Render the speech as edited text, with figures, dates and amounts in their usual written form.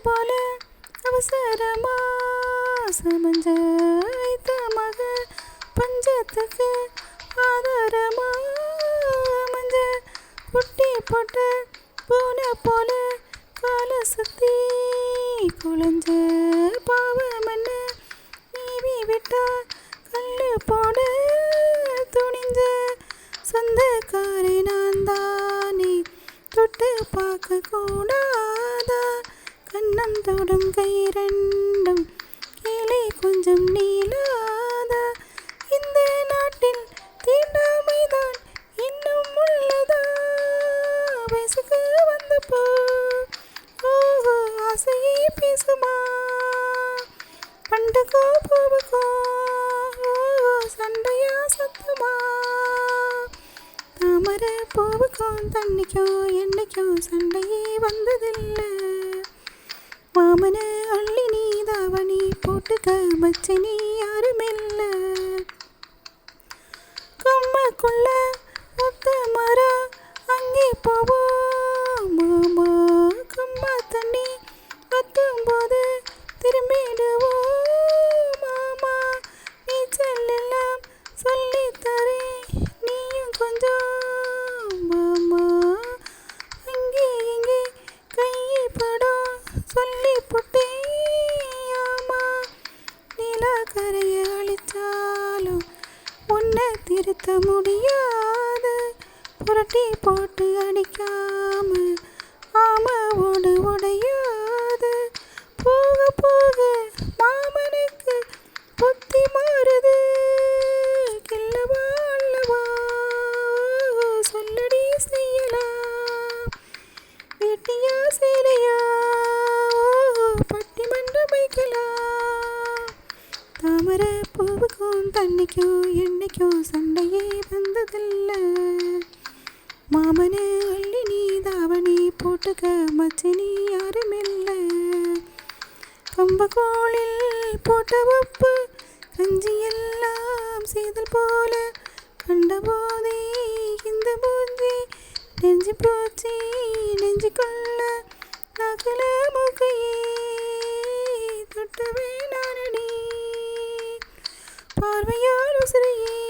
போல அவசரமா சமஞ்ச வைத்த மக பஞ்சத்துக்கு ஆதாரமா மஞ்ச குட்டி போட்ட பூனை போல கால சுத்தி குழஞ்ச பாவமன்ன நீவி விட்டா கல்லு போட துணிஞ்ச சொந்தக்காரை நான் தானே தொட்டு பார்க்க கூடாதா கண்ணம் தொடும் கை ரெண்டும் கீழே கொஞ்சம் நீளாதா இந்த நாட்டில் தீண்டாமைதான் இன்னும் உள்ளதா வயசுக்கு வந்தப்போ ஓஹோ ஆசையே பேசுமா பண்டுக்கோ பூவுக்கோ ஓஹோ சண்டையா சத்தமா தாமரை பூவுக்கும் தண்ணிக்கும் என்னைக்கும் சண்டையே வந்ததில்லை மாமன அள்ளி நீ தாவணி போட்டுக்க மச்சனி யாருமில்ல கம்மக்குள்ள ஒத்த மரம் அங்கே போவோம் மாமா கம்மா தண்ணி வத்தும் போது திரும்பிடுவோம் மாமா நீச்சல் எல்லாம் சொல்லித்தரேன் நீயும் கொஞ்சம் மாமா அங்கே இங்கே கையை படம் சொல்லி புட்டேயாமா நிலக்கரையை அழிச்சாலும் உன்னை திருத்த முடியாது புரட்டி போட்டு அடிக்காம ஆமாவோடு உடையாது போக போக மாமனுக்கு புத்தி மாறுது கில்லவா அல்லவா சொல்லடி செய்யலாம் வெட்டியா சேலையா பட்டிமன்றம் வைக்கலாம் தாமரை பூவுக்கும் தண்ணிக்கும் என்னைக்கும் சண்டையே வந்ததில்லை மாமனு அள்ளி நீ தாவணி போட்டுக்க மச்சனி யாருமில்ல கம்பகோளில் போட்ட உப்பு கஞ்சி எல்லாம் செய்தல் போல கண்டபோதே இந்த பூஞ்சி நெஞ்சு போச்சு நெஞ்சுக்குள்ள நகல முகையே தொட்டவே நானடி பார்வையால் உசிரியே